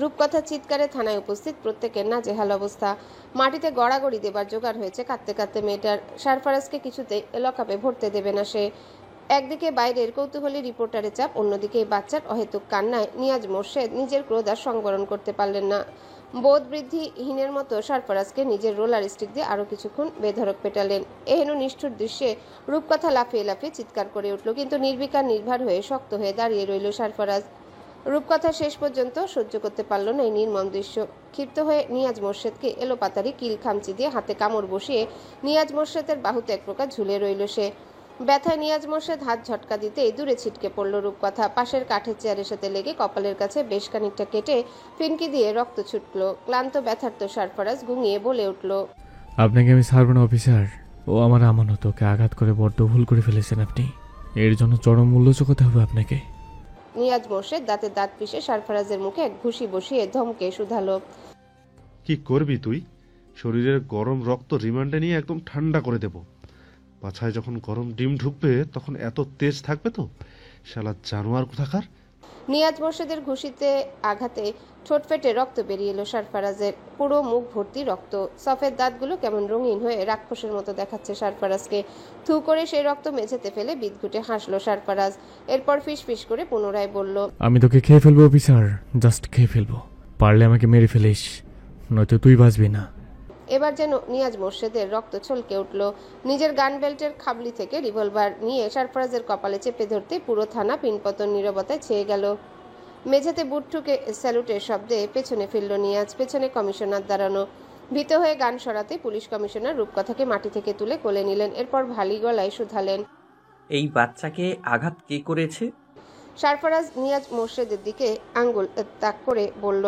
রূপকথা চিৎকারে থানায় উপস্থিত প্রত্যেকের নাজেহাল অবস্থা। মাটিতে গড়াগড়ি দেবার জোগাড় হয়েছে কাঁদতে কাঁদতে মেয়েটার। সারফারাজকে কিছুতেই লকআপে ভরতে দেবে না সে। একদিকে বাইরের কৌতূহলী রিপোর্টারের চাপ, অন্যদিকে বাচ্চার অহেতুক কান্নায় নিয়াজ মোর্শেদ নিজের ক্রোধ আর সংবরণ করতে পারলেন না। বোধ বৃদ্ধিহীনের মতো সারফারাজকে নিজের রোলার স্টিক দিয়ে আরো কিছুক্ষণ বেধড়ক পেটালেন। এহেন নিষ্ঠুর দৃশ্যে রূপকথা লাফিয়ে লাফিয়ে চিৎকার করে উঠল, কিন্তু নির্বিকার নির্ভর হয়ে শক্ত হয়ে দাঁড়িয়ে রইল সারফারাজ। রূপকথা শেষ পর্যন্ত সহ্য করতে পারল না এই নির্মম দৃশ্য। ক্ষিপ্ত হয়ে নিয়াজ মোর্শেদকে এলোপাতারি কিল খামচি দিয়ে হাতে কামড় বসিয়ে নিয়াজ মোর্শেদের বাহুতে এক প্রকার ঝুলে রইল সে। ব্যথায় নিয়াজ মোর্শেদ হাত ঝটকা দিতেই দূরে ছিটকে পড়ল রূপকথা। পাশের কাঠের চেয়ারের সাথে লেগে কপালের কাছে বেশ খানিকটা কেটে ফিনকি দিয়ে রক্ত ছুটল। ক্লান্ত ব্যথার্ত সারফারাজ গুঙিয়ে বলে উঠল, আপনাকে আমি ছাড়ব না অফিসার। ও আমার আমানত, ওকে আঘাত করে বড্ড ভুল করে ফেলেছেন আপনি। এর জন্য চরম মূল্য চুকাতে হবে আপনাকে। নিয়াজ মোর্শেদ দাঁতে দাঁত পিষে সারফারাজের মুখে এক ঘুষি বসিয়ে ধমকে শুধালো, কি করবি তুই? শরীরের গরম রক্ত রিমান্ডে নিয়ে একদম ঠান্ডা করে দেব। পাছায় যখন গরম ডিম ঢুকবে তখন এত তেজ থাকবে তো? শালা জানোয়ার কোথাকার! নিয়াজ মোর্শেদের ঘুষিতে আঘাতে ঠোঁট ফেটে রক্ত বেরিয়ে এলো সারফারাজের। পুরো মুখ ভর্তি রক্ত। সফেদ দাঁতগুলো কেমন রঙিন হয়ে রাক্ষসের মতো দেখাচ্ছে সারফারাজকে। থু করে সেই রক্ত মেঝেতে ফেলে বিদঘুটে হাসলো সারফারাজ। এরপর ফিস ফিস করে পুনরায় বলল, আমি তোকে খেয়ে ফেলবো অফিসার, জাস্ট খেয়ে ফেলবো। পারলে আমাকে মেরে ফেলিস, নয়তো তুই বাঁচবি না। এবার যেন নিয়াজ মোর্শেদের রক্ত ছলকে উঠল। নিজের গান বেল্টের খাবলি থেকে রিভলভার নিয়ে সারফারাজের কপালে চেপে ধরতে পুরো থানা পিনপতন নীরবতায় ছেয়ে গেল। মেঝেতে বুট ঠুকে স্যালুটের শব্দে পেছনে ফিরল নিয়াজ। পেছনে কমিশনার দাঁড়ানো। ভীত হয়ে গান সরাতে পুলিশ কমিশনার রূপকথাকে মাটি থেকে তুলে কোলে নিলেন। এরপর ভারী গলায় শুধালেন, এই বাচ্চাকে আঘাত কে করেছে? সারফারাজ নিয়াজ মোর্শেদের দিকে আঙ্গুল তাক করে বলল,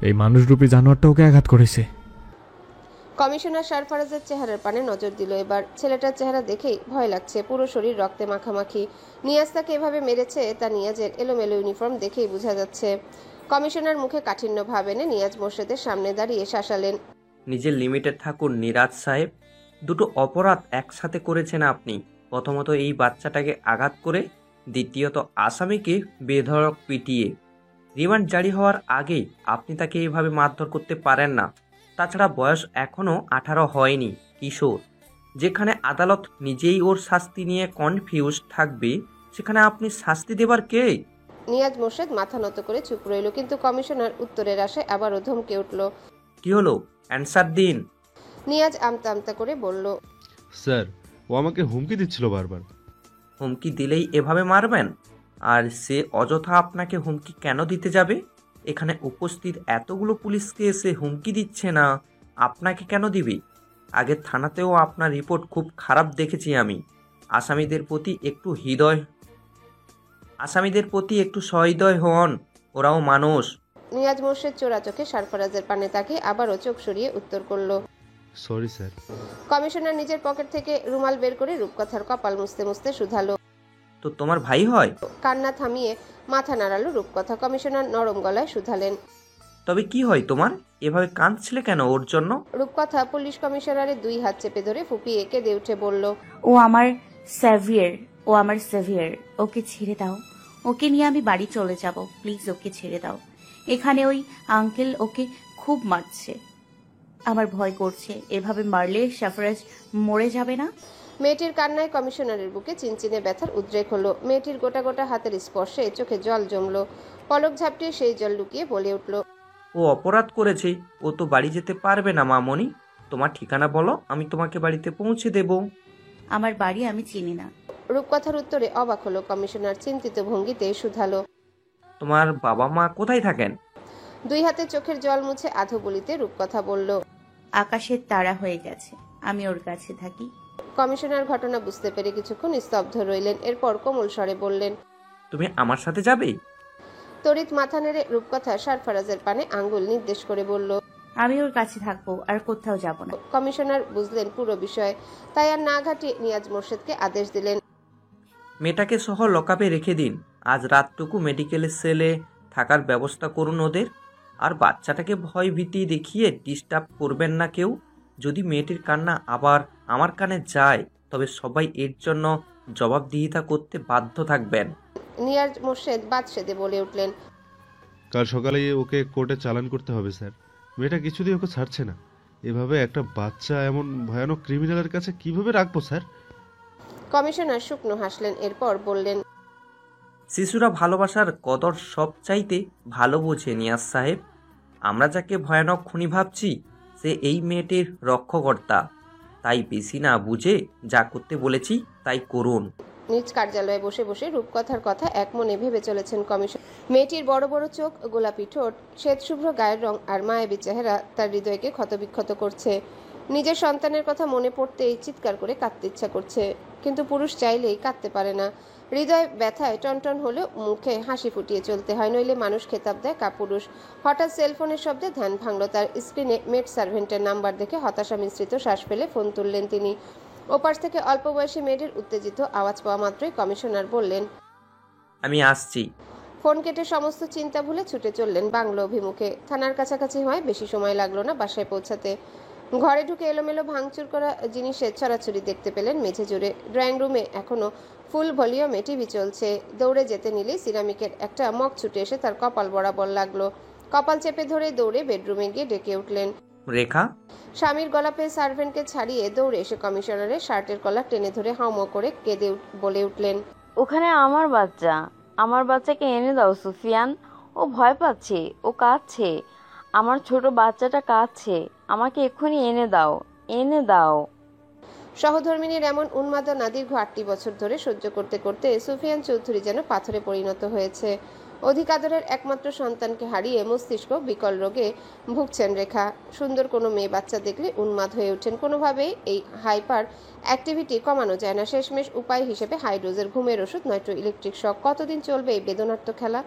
এই মানুষরূপী জানোয়ারটা ওকে আঘাত করেছে। কমিশনার সারফারাজের চেহারার পানে নজর দিল। এবার ছেলেটার চেহারা দেখেই ভয় লাগছে। পুরো শরীর রক্তে মাখামাখি। নিয়াজ তাকে এভাবে মেরেছে তা নিয়াজের এলোমেলো ইউনিফর্ম দেখেই বোঝা যাচ্ছে। কমিশনার মুখে কাঠিন্য ভাব এনে নিয়াজ মোর্শেদের সামনে দাঁড়িয়ে শাসালেন, নিজের লিমিটে থাকুন নিরাজ সাহেব। দুটো অপরাধ একসাথে করেছেন আপনি। প্রথমত এই বাচ্চাটাকে আঘাত করে, দ্বিতীয়ত আসামিকে বেধড়ক পিটিয়ে। রিমান্ড জারি হওয়ার আগেই আপনি তাকে এইভাবে মারধর করতে পারেন না। তাছাড়া বয়স এখনও 18 হয়নি, কিশোর। যেখানে আদালত নিজেই ওর শাস্তি নিয়ে কনফিউজ থাকবে, সেখানে আপনি শাস্তি দেবার কে? নিয়াজ মোর্শেদ মাথা নত করে চুপ রইল, কিন্তু কমিশনার উত্তরের আশায় আবারও ধমকে উঠল। কি হলো? অ্যান্সার দিন। নিয়াজ আমতা আমতা করে বলল, স্যার, ও আমাকে হুমকি দিচ্ছিল বারবার। হুমকি দিলেই এভাবে মারবেন? আর সে অযথা আপনাকে হুমকি কেন দিতে যাবে? এখানে উপস্থিত এতগুলো পুলিশকে এসে হুমকি দিচ্ছে না, আপনাকে কেন দিবে? আগের থানাতেও আপনার রিপোর্ট খুব খারাপ দেখেছি আমি। আসামিদের প্রতি একটু সহৃদয় হন, ওরাও মানুষ। নিয়াজ মোর্শেদ চোরা চোখে সারফারাজের পানে তাকিয়ে আবারও চোখ সরিয়ে উত্তর করল, সরি স্যার। কমিশনার নিজের পকেট থেকে রুমাল বের করে রূপকথার কপাল মুছতে মুছতে শুধালো, তো তোমার ভাই হয়? কান্না থামিয়ে মাথা নাড়ালো রূপকথা। কমিশনার নরম গলায় শুধালেন, তবে কি হয় তোমার? এভাবে কাঁদছিলে কেন ওর জন্য? রূপকথা পুলিশ কমিশনারের দুই হাত চেপে ধরে ফুপিয়ে কেঁদে উঠে বলল, ও আমার সেভিয়ার। ওকে ছেড়ে দাও। ওকে নিয়ে আমি বাড়ি চলে যাব। প্লিজ ওকে ছেড়ে দাও। এখানে ওই আঙ্কেল ওকে খুব মারছে। আমার ভয় করছে, এভাবে মারলে সারফারাজ মরে যাবে না? মেয়েটির কান্নায় কমিশনারের বুকে চিনচিনে ব্যথার উদ্রেক হলো। মেয়েটির গোটা গোটা হাতের স্পর্শে চোখে জল জমলো। পলক ঝাপটিয়ে সেই জল লুকিয়ে বলে উঠল, ও অপরাধ করেছে, ও তো বাড়ি যেতে পারবে না মামনি। তোমার ঠিকানা বলো, আমি তোমাকে বাড়িতে পৌঁছে দেব। আমার বাড়ি আমি চিনি না। রূপকথার উত্তরে অবাক হলো কমিশনার। চিন্তিত ভঙ্গিতে শুধালো, তোমার বাবা মা কোথায় থাকেন? দুই হাতে চোখের জল মুছে আধো বলিতে রূপকথা বলল, আকাশের তারা হয়ে গেছে, আমি ওর কাছে থাকি। কমিশনার ঘটনা বুঝতে পেরে কিছুক্ষণ স্তব্ধ রইলেন। এরপর কোমল স্বরে বললেন, তুমি আমার সাথে যাবে? তড়িৎ মাথা নেড়ে রূপকথা সারফারাজের পানে আঙ্গুল নির্দেশ করে বলল, আমি ওর কাছে থাকবো, আর কোথাও যাব না। কমিশনার বুঝলেন পুরো বিষয়, তাই আর না ঘাটিয়ে নিয়াজ মোর্শেদকে আদেশ দিলেন, মেয়েটাকে সহ লকআপে রেখে দিন। আজ রাতটুকু মেডিকেলের সেলে থাকার ব্যবস্থা করুন ওদের। আর বাচ্চাটাকে ভয় ভীতি দেখিয়ে ডিস্টার্ব করবেন না কেউ। যদি মেয়েটির কান্না আবার আমার কানে যায় তবে সবাই এর জন্য জবাবদিহিতা করতে বাধ্য থাকবেন। নিয়াজ মোর্শেদ বাদ সেদে বলে উঠলেন। কাল সকালে ওকে কোর্টে চালান করতে হবে স্যার। মেয়েটা কিছুতেই ওকে ছাড়ছে না। এভাবে একটা বাচ্চা এমন ভয়ানক ক্রিমিনালের কাছে কিভাবে রাখবো স্যার? কমিশনার শুকনো হাসলেন, এরপর বললেন, শিশুরা ভালোবাসার কদর সব চাইতে ভালো বোঝে নিয়াজ সাহেব। আমরা যাকে ভয়ানক খুনি ভাবছি সে এই মেয়েটির রক্ষকর্তা। তাই বেশি না বুঝে যা করতে বলেছি তাই করুন। নিজ কার্যালয়ে বসে বসে রূপকথার কথা এক মনে ভেবে চলেছেন কমিশন। মেয়েটির বড় বড় চোখ, গোলাপি ঠোঁট, শ্বেতশুভ্র গায়ের রং আর মায়াবী চেহারা তার হৃদয়কে ক্ষতবিক্ষত করছে। নিজের সন্তানের কথা মনে পড়তেই চিৎকার করে কাঁদতে ইচ্ছা করছে, কিন্তু পুরুষ চাইলেই কাঁদতে পারে না। হৃদয় ব্যথায় টনটন হলেও মুখে হাসি ফুটিয়ে চলতে হয়, নইলে মানুষ খেতাব দেয় কাপুরুষ। হঠাৎ সেলফোনের শব্দে ধ্যান ভাঙল তার। স্ক্রিনে মেড সার্ভেন্টের নাম্বার দেখে হতাশা মিশ্রিত শ্বাস ফেলে ফোন তুললেন তিনি। ওপাশ থেকে অল্প বয়সী মেয়েদের উত্তেজিত আওয়াজ পাওয়া মাত্রই কমিশনার বললেন, আমি আসছি। ফোন কেটে সমস্ত চিন্তা ভুলে ছুটে চললেন বাংলো অভিমুখে। থানার কাছাকাছি হয় বেশি সময় লাগলো না বাসায় পৌঁছাতে। ঘরে ঢুকে এলোমেলো ভাঙচুর করা জিনিসের ছড়াছড়ি দেখতে পেলেন মেঝে জুড়ে। ড্রয়িং রুমে এখনো ফুল ভলিউমে টিভি চলছে। দৌড়ে যেতে নিলেই সিরামিকের একটা মগ ছুটে এসে তার কপাল বরাবর লাগলো। কপাল চেপে ধরে দৌড়ে বেডরুমে গিয়ে ডেকে উঠলেন। রেখা। স্বামীর গলা পেয়ে সার্ভেন্টকে ছাড়িয়ে দৌড়ে এসে কমিশনারের শার্টের কলার টেনে ধরে হাউমাউ করে কেঁদে বলে উঠলেন, ওখানে আমার বাচ্চাকে এনে দাও সুফিয়ান। ও ভয় পাচ্ছে, ও কাঁদছে, আমার ছোট বাচ্চাটা কাঁদছে, আমাকে এক্ষুনি এনে দাও। সহধর্মিনীর এমন উন্মাদনা দীর্ঘ 8টি বছর ধরে সহ্য করতে করতে সুফিয়ান চৌধুরী যেন পাথরে পরিণত হয়েছে। অধিক আদরের একমাত্র সন্তানকে হারিয়ে মস্তিষ্ক বিকল রোগে ভুগছেন রেখা। সুন্দর কোনো মেয়ে বাচ্চা দেখলে উন্মাদ হয়ে ওঠেন। কোনোভাবেই এই হাইপার অ্যাক্টিভিটি কমানো যায় না। শেষমেশ উপায় হিসেবে হাই ডোজের ঘুমের ওষুধ নয়তো ইলেকট্রিক শক। কতদিন চলবে এই বেদনার্ত খেলা?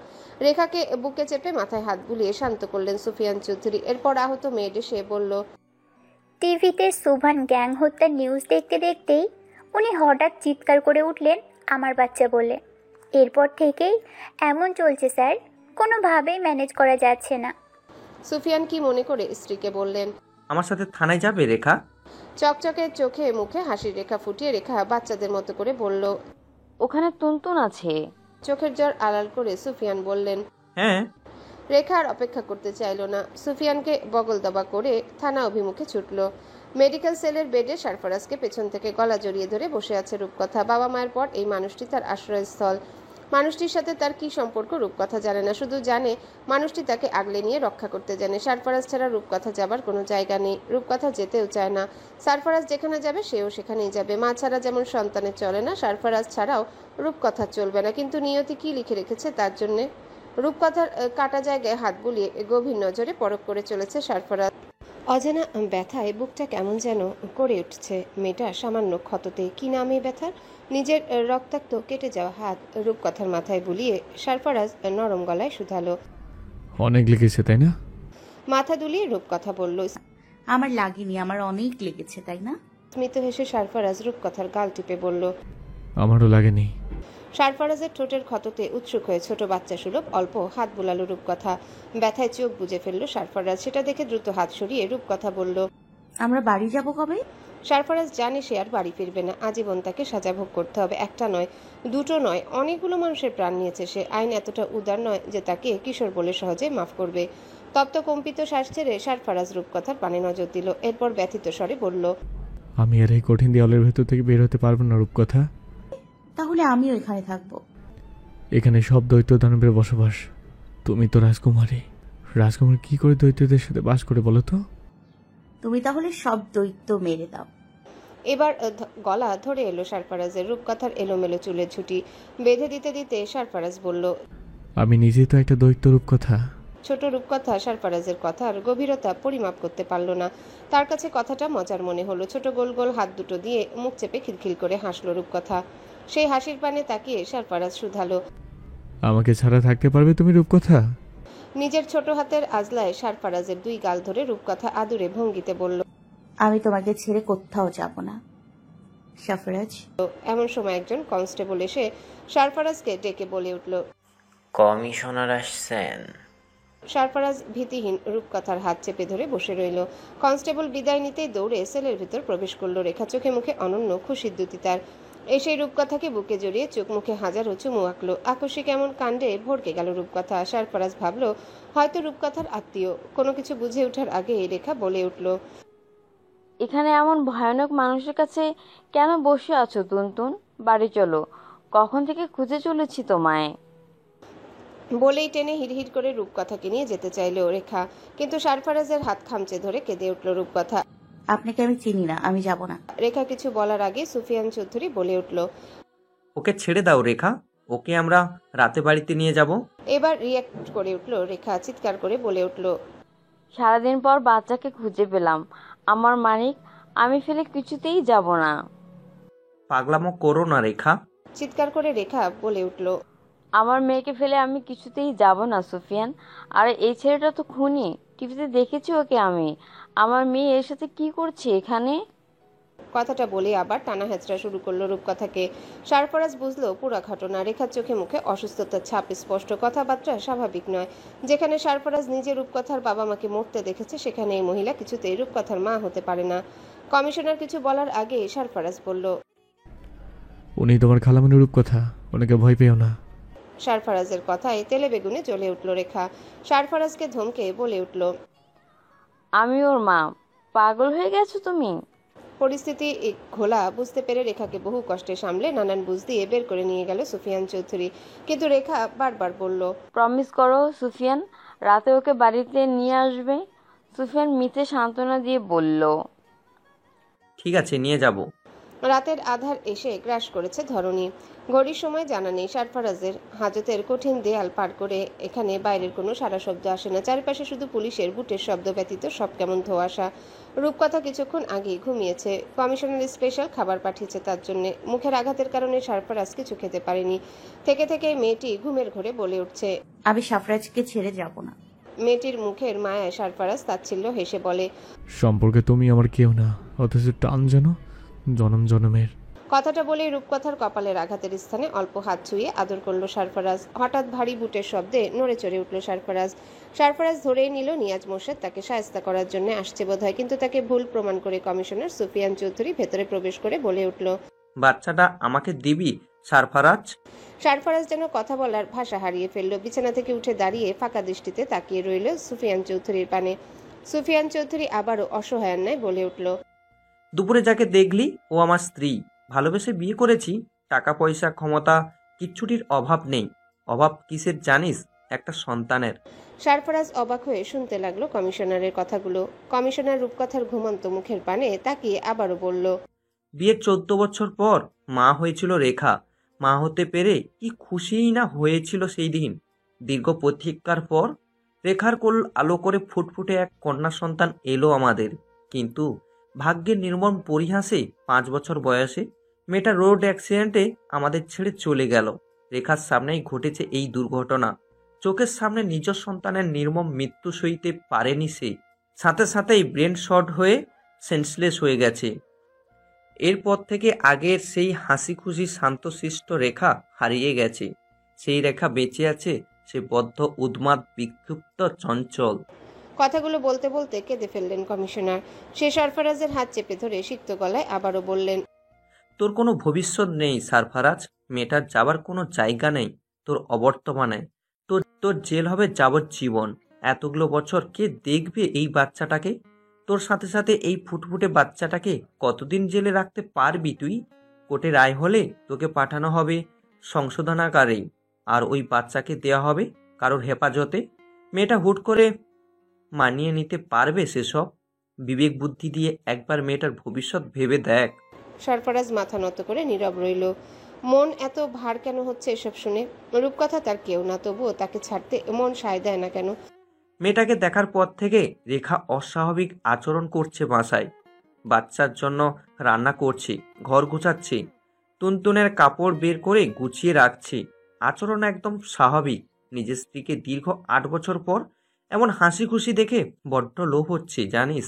রেখাকে বুকে চেপে মাথায় হাত বুলিয়ে শান্ত করলেন সুফিয়ান চৌধুরী। এরপর আহত মেয়েটি সে বলল, টিভিতে সুভান গ্যাং হত্যার নিউজ দেখতে দেখতেই উনি হঠাৎ চিৎকার করে উঠলেন আমার বাচ্চা বলে। এরপর থেকেই এমন চলছে স্যার, কোনোভাবেই ম্যানেজ করা যাচ্ছে না। সুফিয়ান কি মনে করে স্ত্রীকে বললেন, আমার সাথে থানায় যাবে রেখা? চকচকে চোখে মুখে হাসির রেখা ফুটিয়ে রেখা বাচ্চাদের মতো করে বলল। ওখানে তুনতুন আছে। চোখের জল আড়াল করে সুফিয়ান বললেন। হ্যাঁ। রেখা আর অপেক্ষা করতে চাইল না, সুফিয়ানকে বগল দাবা করে থানা অভিমুখে ছুটল। মেডিকেল সেলের বেডে সারফারাজকে পেছন থেকে গলা জড়িয়ে ধরে বসে আছে রূপকথা। বাবা মায়ের পর এই মানুষটি তার আশ্রয়স্থল। মানুষটির সাথে তার কি সম্পর্ক রূপকথা জানে না, শুধু জানে মানুষটি তাকে আগলে নিয়ে রক্ষা করতে জানে। সারফারাজ ছাড়া রূপকথা যাবার কোনো জায়গা নেই, রূপকথা যেতেও চায় না। সারফারাজ যেখানে যাবে সেও সেখানেই যাবে। মা ছাড়া যেমন সন্তানের চলে না, সারফারাজ ছাড়াও রূপকথা চলবে না। কিন্তু নিয়তি কি লিখে রেখেছে তার জন্যে? রূপকথার কাটা জায়গায় হাত বুলিয়ে গভীর নজরে পরখ করে চলেছে সারফারাজ। অজানা ব্যথায় বুকটা কেমন যেন করে উঠছে। মেয়েটা সামান্য ক্ষততে কি নামে ব্যথার? নিজের রক্তাক্ত কেটে যাওয়া হাত রূপকথার মাথায় বুলিয়ে সারফারাজ নরম গলায় শুধালো। অনেক লেগেছে তাই না? মাথা দুলিয়ে রূপকথা বলল। আমার লাগেনি, আমার অনেক লেগেছে তাই না? স্মিত হেসে সারফারাজ রূপকথার গাল টিপে বলল। আমারও লাগেনি। সারফারাজের ঠোঁটের ক্ষততে উৎসুক হয়ে ছোট বাচ্চা সুলভ অল্প হাত বুলালো রূপকথা। ব্যথায় চোখ বুজে ফেললো সারফারাজ। সেটা দেখে দ্রুত হাত সরিয়ে রূপকথা বলল, আমরা বাড়ি যাব কবে? সারফারাজ জানে সে আর বাড়ি ফিরবে না। আজীবন তাকে সাজা ভোগ করতে হবে। একটা নয়, দুটো নয়, অনেকগুলো মানুষের প্রাণ নিয়েছে সে। আইন এতটা উদার নয় যে তাকে কিশোর বলে সহজে মাফ করবে। তপ্ত কম্পিত শ্বাস ছেড়ে সারফারাজ রূপকথার পানে নজর দিল। এরপর ব্যথিত স্বরে বলল, আমি আর এই কঠিন দেওয়ালের ভেতর থেকে বের হতে পারবো না রূপকথা। তাহলে আমিও এখানে থাকবো। এখানে সব দৈত্য দানবের বসবাস। তুমি তো রাজকুমারী। রাজকুমার কি করে দৈত্যদের সাথে বাস করে বলো তো? তুমি তাহলে সব দৈত্য মেরে দাও। এবার গলা ধরে এলো সারফারাজের। রূপকথার এলোমেলো চুলের ঝুঁটি বেঁধে দিতে দিতে সারফারাজ বলল, আমি নিজেই তো একটা দৈত্য রূপকথা। ছোট রূপকথা সারফারাজের কথার গভীরতা পরিমাপ করতে পারল না। তার কাছে কথাটা মজার মনে হলো। ছোট গোল গোল হাত দুটো দিয়ে মুখ চেপে খিলখিল করে হাসলো রূপকথা। সেই হাসির পানে তাকিয়ে সারফারাজ শুধালো, আমাকে ছাড়া থাকতে পারবে তুমি রূপকথা? নিজের ছোট হাতের আজলায় সারফারাজের দুই গাল ধরে রূপকথা আদুরে ভঙ্গিতে বলল, আমি তোমাকে ছেড়ে কোথাও যাব না। সাফরাজ। এমন সময় একজন কনস্টেবল এসে সারফারাজকে ডেকে বলে উঠল। কমিশনার আসছেন। সারফারাজ ভীতিহীন রূপকথার হাত চেপে ধরে বসে রইল। কনস্টেবল বিদায় নিতেই দৌড়ে সেলের ভিতর প্রবেশ করলো রেখা। চোখে মুখে অনন্য খুশির দ্যুতি তার। এসে রূপকথাকে বুকে জড়িয়ে চোখ মুখে হাজারো চুমু আঁকলো। আকস্মিক এমন কাণ্ডে ভড়কে গেল রূপকথা। সারফারাজ ভাবলো হয়তো রূপকথার আত্মীয়। কোনো কিছু বুঝে ওঠার আগে রেখা বলে উঠল। এখানে এমন ভয়ানক মানুষের কাছে কেন বসে আছো টুনটুন? বাড়ি চলো, কখন থেকে খুঁজে চলেছি তোমায়। বলেই টেনে হিড়হিড় করে রূপকথাকে নিয়ে যেতে চাইলো রেখা, কিন্তু সারফারাজের হাত খামচে ধরে কেঁদে উঠল রূপকথা। আপনাকে আমি চিনি না, আমি যাব না। রেখা কিছু বলার আগে সুফিয়ান চৌধুরী বলে উঠল। ওকে ছেড়ে দাও রেখা, ওকে আমরা রাতে বাড়িতে নিয়ে যাব। এবার রিয়াক্ট করে উঠল রেখা, চিৎকার করে বলে উঠল। সারাদিন পর বাচ্চাকে খুঁজে পেলাম, আমার মানিক, আমি ফেলে কিছুতেই যাব না। পাগলামো করো না রেখা। চিৎকার করে রেখা বলে উঠল। আমার মেয়েকে ফেলে আমি কিছুতেই যাব না সুফিয়ান। আর এই ছেলেটা তো খুনি, টিভিতে দেখেছি ওকে আমি। আমার মেয়ে এর সাথে কি করছে এখানে? কথাটা বলে আবার টানা হেঁচড়া শুরু করলো রূপকথাকে। সারফারাজ বুঝলো পুরো ঘটনা। রেখার চোখে মুখে অসুস্থতার ছাপ স্পষ্ট, কথাবার্তা স্বাভাবিক নয়। যেখানে সারফারাজ নিজে রূপকথার বাবা মাকে মরতে দেখেছে, সেখানে এই মহিলা কিছুতেই রূপকথার মা হতে পারে না। কমিশনার কিছু বলার আগে সারফারাজ বলল। উনি তোমার খালামণি রূপকথা, ওনাকে ভয় পেও না। সারফারাজের কথায় তেলে বেগুনে জ্বলে উঠল রেখা। সারফারাজকে ধমকে বলে উঠল। আমি ওর মা। পাগল হয়ে গেছো তুমি? পরিস্থিতি ঘোলা বুঝতে পেরে রেখাকে বহু কষ্টে সামলে নানান বুঝ দিয়ে বের করে নিয়ে গেল সুফিয়ান চৌধুরী, কিন্তু রেখা বারবার বলল। প্রমিস করো সুফিয়ান, রাতে ওকে বাড়িতে নিয়ে আসবে। সুফিয়ান মিথ্যে সান্ত্বনা দিয়ে বলল। ঠিক আছে, নিয়ে যাব। রাতের আধার এসে গ্রাস করেছে ধরণী। ঘড়ির সময় জানা নেই। সারফারাজের হাজতের কঠিন দেয়াল পার করে এখানে বাইরের কোনো সারা শব্দ আসে না। চারপাশে শুধু পুলিশের বুটের শব্দ ব্যতীত সব কেমন ধোঁয়াশা। রূপকথা কিছুক্ষণ আগেই ঘুমিয়েছে। কমিশনার স্পেশাল খাবার পাঠিয়েছে তার জন্য। মুখের আঘাতের কারণে সারফারাজ কিছু খেতে পারেনি। থেকে থেকে মেয়েটি ঘুমের ঘোরে বলে উঠছে। আমি সাফরাজকে ছেড়ে যাব না। মেয়েটির মুখের মায়ায় সারফারাজ তাচ্ছিল্য হেসে বলে। সম্পর্কে তুমি আমার কেউ না, অথচ টান যেন জনম জনমের। কথাটা বলে রূপকথার কপালের আঘাতের স্থানে অল্প হাত ছুঁয়ে আদর করলো সারফারাজ। হঠাৎ ভারী বুটের শব্দে নড়ে চড়ে উঠল সারফারাজ। সারফারাজ ধরেই নিল নিয়াজ মোর্শেদ তাকে শায়েস্তা করার জন্য আসছে বোধহয়, কিন্তু তাকে ভুল প্রমাণ করে কমিশনার সুফিয়ান চৌধুরী ভেতরে প্রবেশ করে বলে উঠল। বাচ্চাটা আমাকে দিবি সারফারাজ? সারফারাজ যেন কথা বলার ভাষা হারিয়ে ফেলল। বিছানা থেকে উঠে দাঁড়িয়ে ফাঁকা দৃষ্টিতে তাকিয়ে রইল সুফিয়ান চৌধুরীর পানে। সুফিয়ান চৌধুরী আবারও অসহায়ের ন্যায় বলে উঠল। দুপুরে যাকে দেখলি ও আমার স্ত্রী। ভালোবেসে বিয়ে করেছি। টাকা পয়সা ক্ষমতা কিচ্ছুটির অভাব নেই। অভাব কিসের জানিস? একটা সন্তানের। সারফারাজ অবাক হয়ে শুনতে লাগলো কমিশনারের কথাগুলো। কমিশনার রূপকথার ঘুমন্ত মুখের পানে তাকিয়ে আবারও বলল। বিয়ের 14 বছর পর মা হয়েছিল রেখা। মা হতে পেরে কি খুশিই না হয়েছিল সেই দিন। দীর্ঘ প্রতীক্ষার পর রেখার কোল আলো করে ফুটফুটে এক কন্যা সন্তান এলো আমাদের। কিন্তু ভাগ্যের নির্মম পরিহাসে 5 বছর বয়সে মেয়েটা রোড অ্যাক্সিডেন্টে আমাদের ছেড়ে চলে গেল। রেখার সামনেই ঘটেছে এই দুর্ঘটনা। চোখের সামনে নিজ সন্তানের নির্মম মৃত্যু সইতে পারেনি সে। সাথে সাথেই ব্রেন শর্ট হয়ে সেন্সলেস হয়ে গেছে। এরপর থেকে আগের সেই হাসি খুশি শান্তশিষ্ট রেখা হারিয়ে গেছে। সেই রেখা বেঁচে আছে, সে বদ্ধ উন্মাদ বিক্ষিপ্ত চঞ্চল। কথাগুলো বলতে বলতে কেঁদে ফেললেন কমিশনার। সে সারফারাজের হাত চেপে ধরে সিক্ত গলায় আবারও বললেন। তোর কোনো ভবিষ্যৎ নেই সারফারাজ। মেয়েটার যাবার কোনো জায়গা নেই তোর অবর্তমানে। তোর তোর জেল হবে যাবজ্জীবন। এতগুলো বছর কে দেখবে এই বাচ্চাটাকে? তোর সাথে সাথে এই ফুটফুটে বাচ্চাটাকে কতদিন জেলে রাখতে পারবি তুই? কোর্টে রায় হলে তোকে পাঠানো হবে সংশোধনাগারে, আর ওই বাচ্চাকে দেয়া হবে কারোর হেফাজতে। মেয়েটা হুট করে মানিয়ে নিতে পারবে সেসব? বিবেক বুদ্ধি দিয়ে একবার মেয়েটার ভবিষ্যৎ ভেবে দেখ। সারফারাজ মাথা নত করে নীরব রইল। মন এত ভার কেন হচ্ছে এসব শুনে? রূপকথা তার কেউ না, তবুও তাকে ছাড়তে মন সায় দেয় না কেন? মেয়েটাকে দেখার পর থেকে রেখা অস্বাভাবিক আচরণ করছে বাসায়। বাচ্চার জন্য রান্না করছে, ঘর গুছাচ্ছে, তুনতুনের কাপড় বের করে গুছিয়ে রাখছে। আচরণ একদম স্বাভাবিক। নিজের স্ত্রীকে দীর্ঘ 8 বছর পর এমন হাসি খুশি দেখে বড্ড লোভ হচ্ছে জানিস।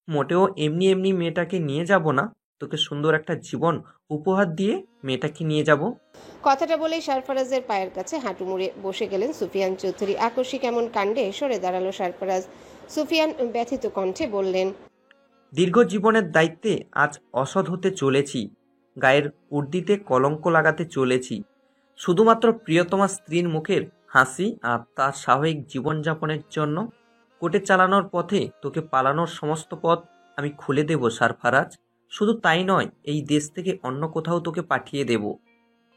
মোটেও এমনি এমনি মেয়েটাকে নিয়ে যাব না। তোকে সুন্দর একটা জীবন উপহার দিয়ে মেয়েটাকে নিয়ে যাব। কথাটা বলেই সারফারাজের পায়ের কাছে হাঁটু মুড়ে বসে গেলেন সুফিয়ান চৌধুরী। আকস্মিক এমন কাণ্ডে সরে দাঁড়ালো সারফারাজ। সুফিয়ান ব্যথিত কণ্ঠে বললেন, দীর্ঘ জীবনের দায়িত্বে আজ অসৎ হতে চলেছি, গায়ের উর্দিতে কলঙ্ক লাগাতে চলেছি, শুধুমাত্র প্রিয়তমা স্ত্রীর মুখের হাসি আর তার স্বাভাবিক জীবনযাপনের জন্য। কোর্টে চালানোর পথে তোকে পালানোর সমস্ত পথ আমি খুলে দেব সারফারাজ। শুধু তাই নয়, এই দেশ থেকে অন্য কোথাও তোকে পাঠিয়ে দেব,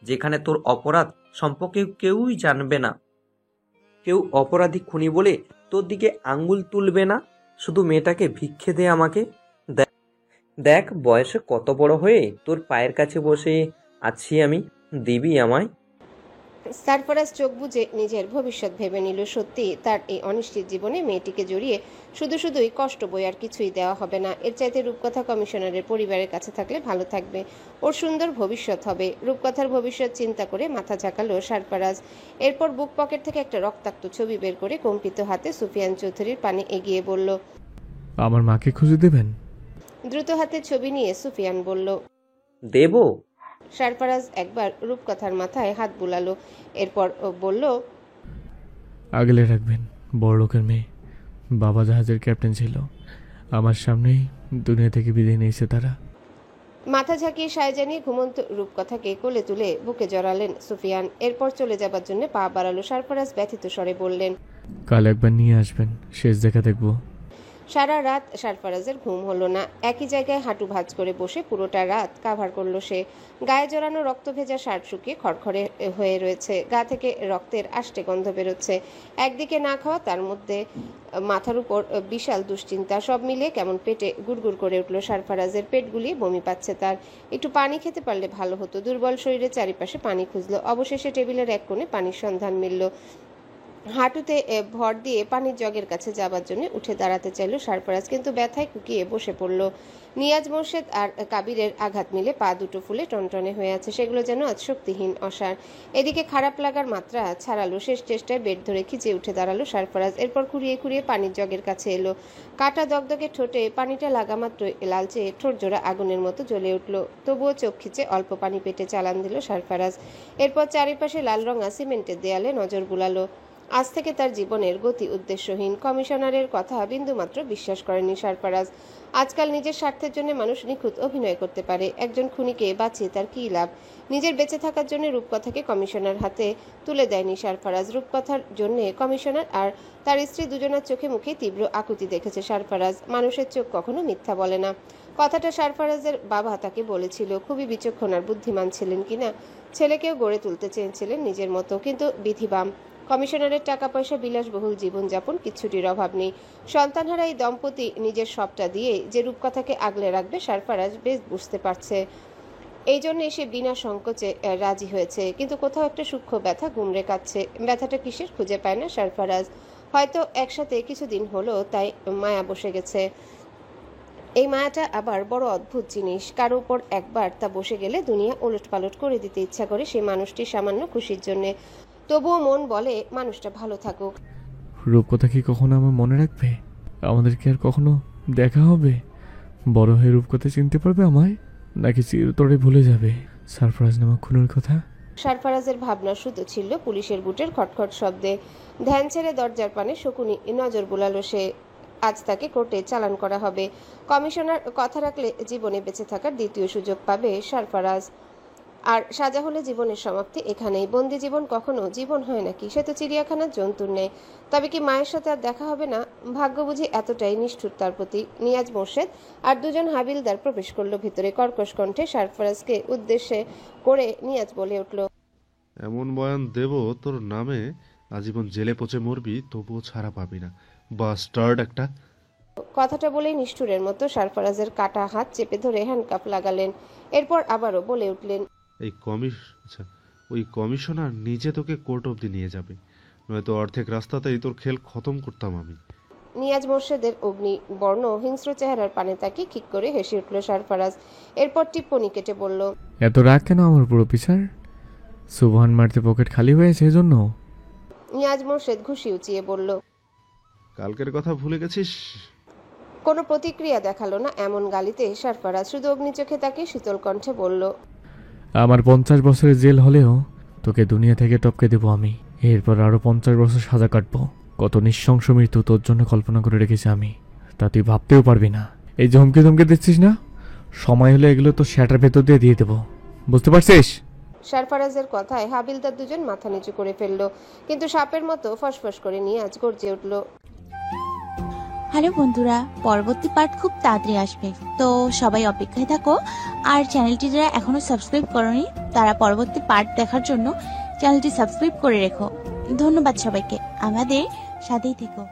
যেখানে তোর অপরাধ সম্পর্কে কেউই জানবে না। কেউ অপরাধী খুনি বলে তোর দিকে আঙ্গুল তুলবে না। শুধু মেয়েটাকে ভিক্ষে দে আমাকে। দেখ বয়সে কত বড় হয়ে তোর পায়ের কাছে বসে আছি আমি, দিবি আমায়? সারফারাজ চোখ বুজে নিজের ভবিষ্যৎ ভেবে নিল। সত্যি তার এই অনিশ্চিত জীবনে মেয়েটিকে জড়িয়ে শুধুই কষ্ট বই, আর কিছুই দেওয়া হবে না। এর চাইতে রূপকথা কমিশনারের পরিবারের কাছে থাকলে ভালো থাকবে, ওর সুন্দর ভবিষ্যৎ হবে। রূপকথার ভবিষ্যৎ চিন্তা করে মাথা ঝাঁকালো সারফারাজ। এরপর বুক পকেট থেকে একটা রক্তাক্ত ছবি বের করে কম্পিত হাতে সুফিয়ান চৌধুরীর পানে এগিয়ে বলল, আমার মাকে খুঁজে দেবেন? দ্রুত হাতে ছবি নিয়ে সুফিয়ান বলল, দেব। সারফারাজ একবার রূপকথার মাথায় হাত বুলালো, এরপর বলল, আগলে রাখবেন, বড় লোকের মেয়ে, বাবা জাহাজের ক্যাপ্টেন ছিল, আমার সামনেই দুনিয়া থেকে বিদায় নিয়েছে তারা। মাথা ঝাঁকিয়ে সায় জানিয়ে ঘুমন্ত রূপকথাকে কোলে তুলে বুকে জড়ালেন সুফিয়ান। এরপর চলে যাবার জন্য পা বাড়ালো। সারফারাজ ব্যথিত স্বরে বললেন, কাল একবার নিয়ে আসবেন, শেষ দেখা দেখব। সারা রাত সারফারাজের ঘুম হলো না। একই জায়গায় হাঁটু ভাঁজ করে বসে পুরোটা রাত কাভার করলো সে। গায়ে জড়ানো রক্ত ভেজা শার্ট শুকিয়ে খড়খড়ে হয়ে রয়েছে, গা থেকে রক্তের আষ্টে গন্ধ বেরোচ্ছে। একদিকে না খাওয়া, তার মধ্যে মাথার উপর বিশাল দুশ্চিন্তা, সব মিলিয়ে কেমন পেটে গুড়গুড় করে উঠল সারফারাজের। পেট গুলিয়ে বমি পাচ্ছে তার। একটু পানি খেতে পারলে ভালো হতো। দুর্বল শরীরে চারিপাশে পানি খুঁজলো। অবশেষে টেবিলের এক কোণে পানির সন্ধান মিলল। হাঁটুতে ভর দিয়ে পানির জগের কাছে যাবার জন্য উঠে দাঁড়াতে চাইল সারফারাজ, কিন্তু ব্যথায় কুকিয়ে বসে পড়ল। নিয়াজ মোর্শেদ আর কাবিরের আঘাত মিলে পা দুটো ফুলে টনটনে হয়ে আছে, সেগুলো যেন আজ শক্তিহীন, অসার। এদিকে খারাপ লাগার মাত্রা ছাড়ালো। শেষ চেষ্টায় বেড ধরে খিচে উঠে দাঁড়ালো সারফারাজ। এরপর খুঁড়িয়ে পানির জগের কাছে এলো। কাটা দগদগে ঠোঁটে পানিটা লাগা মাত্র লালচে ঠোঁট জোড়া আগুনের মতো জ্বলে উঠল। তবুও চোখ খিচে অল্প পানি পেটে চালান দিল সারফারাজ। এরপর চারিপাশে লাল রঙা সিমেন্টের দেয়ালে নজর বুলালো। আজ থেকে তার জীবনের গতি উদ্দেশ্যহীন। কমিশনারের কথা বিন্দুমাত্র বিশ্বাস করেনি সারফারাজ। আজকাল নিজের স্বার্থের জন্য মানুষ নিখুঁত অভিনয় করতে পারে। একজন খুনিকে বাঁচিয়ে তার কী লাভ? নিজের বেঁচে থাকার জন্য রূপকথাকে কমিশনার হাতে তুলে দেয়নি সারফারাজ। রূপকথার জন্য কমিশনার আর তার স্ত্রী দুজনের চোখে মুখে তীব্র আকুতি দেখেছে সারফারাজ। মানুষের চোখ কখনো মিথ্যা বলে না, কথাটা সারফারাজের বাবা তাকে বলেছিল। খুবই বিচক্ষণ আর বুদ্ধিমান ছিলেন কিনা। ছেলেকেও গড়ে তুলতে চেয়েছিলেন নিজের মতো, কিন্তু বিধিবাম। কমিশনারের টাকা পয়সা, বিলাসবহুল জীবনযাপন, কিচ্ছুটির অভাব নেই। সন্তানহারা এই দম্পতি নিজের সবটা দিয়ে যে রূপকথাকে আগলে রাখবে সারফারাজ বেশ বুঝতে পারছে। এই জন্য সে বিনা সংকোচে রাজি হয়েছে, কিন্তু কোথাও একটা সূক্ষ্ম ব্যথা গুমড়ে কাটছে। ব্যথাটা কিসের খুঁজে পায় না সারফারাজ। হয়তো একসাথে কিছুদিন হলো, তাই মায়া বসে গেছে। এই মায়াটা আবার বড় অদ্ভুত জিনিস। কারো উপর একবার তা বসে গেলে দুনিয়া ওলট পালট করে দিতে ইচ্ছা করে সেই মানুষটির সামান্য খুশির জন্যে। তবুও মন বলে মানুষটা ভালো থাকুক। রূপকথা কি কখনো আমার মনে রাখবে? আমাদের কি আর কখনো দেখা হবে? বড় হয়ে রূপকথা চিনতে পারবে আমায়, নাকি চিরতরে ভুলে যাবে সারফারাজ নামক খুনের কথা? সারফারাজের ভাবনা শুধু ছিল পুলিশের বুটের খটখট শব্দে। ধ্যান ছেড়ে দরজার পানে শকুনি নজর বুলালো সে। আজ তাকে কোর্টে চালান করা হবে। কমিশনার কথা রাখলে জীবনে বেঁচে থাকার দ্বিতীয় সুযোগ পাবে সারফারাজ। আর সাজা হলে জীবনের সমাপ্তি এখানেই। বন্দি জীবন কখনো জীবন হয় নাকি? সে তো চিড়িয়াখানার জন্তুর নেই। তবে কি মায়ের সাথে আর দেখা হবে না? ভাগ্য বুঝি এতটাই নিষ্ঠুর তার প্রতি। নিয়াজ মোর্শেদ আর দুজন হাবিলদার প্রবেশ করলো ভিতরে। কর্কশ কণ্ঠে সারফারাজকে উদ্দেশ্যে করে নিয়াজ বলে উঠল, এমন বয়ান দেব তোর নামে, আজীবন জেলে পচে মরবি, তবুও ছাড়া পাবি না, বাস্টার্ড একটা। কথাটা বলেই নিষ্ঠুরের মতো সারফারাজের কাটা হাত চেপে ধরে হ্যান্ডকাপ লাগালেন। এরপর আবারও বলে উঠলেন, ওই কমিশনার নিজে তোকে কোর্ট অবধি নিয়ে যাবে, নয়তো অর্ধেক রাস্তাতেই তোর খেল খতম করতাম আমি। নিয়াজ মোর্শেদের অগ্নি বর্ণ হিংস্র চেহারার পানে তাকিয়ে ঠিক করে হেসে উঠল সারফারাজ। এরপর টিপ্পনি কেটে বলল, এত রাগ কেন আমার উপর অফিসার? সুবহান মারতে পকেট খালি হয়েছে এজন্য? নিয়াজ মোর্শেদ ঘুষি উঁচিয়ে বলল, কালকের কথা ভুলে গেছিস? কোনো প্রতিক্রিয়া দেখালো না এমন গালিতে সারফারাজ শুধু অগ্নিচোখে তাকে শীতল কণ্ঠে বলল, আমার 50 বছরের জেল হলেও তোকে দুনিয়া থেকে টপকে দেবো আমি। এরপর আরো 50 বছর সাজা কাটবো। কত নিঃশংস মৃত্যু তোর জন্য কল্পনা করে রেখেছি আমি, তা তুই ভাবতেও পারবি না। এই যে হুমকি ধমকে দিচ্ছিস না, সময় হলে এগুলো তো শ্যাটার ভেতর দিয়ে দেবো, বুঝতে পারছিস? সারফারাজের কথায় হাবিলদার দুজন মাথা নিচু করে ফেলল, কিন্তু সাপের মতো ফসফস করে নিয়াজ গর্জে উঠল, হ্যালো বন্ধুরা, পরবর্তী পার্ট খুব তাড়াতাড়ি আসবে, তো সবাই অপেক্ষায় থাকো। আর চ্যানেলটি যারা এখনো সাবস্ক্রাইব করনি তারা পরবর্তী পার্ট দেখার জন্য চ্যানেলটি সাবস্ক্রাইব করে রেখো। ধন্যবাদ সবাইকে, আমাদের সাথেই থেকো।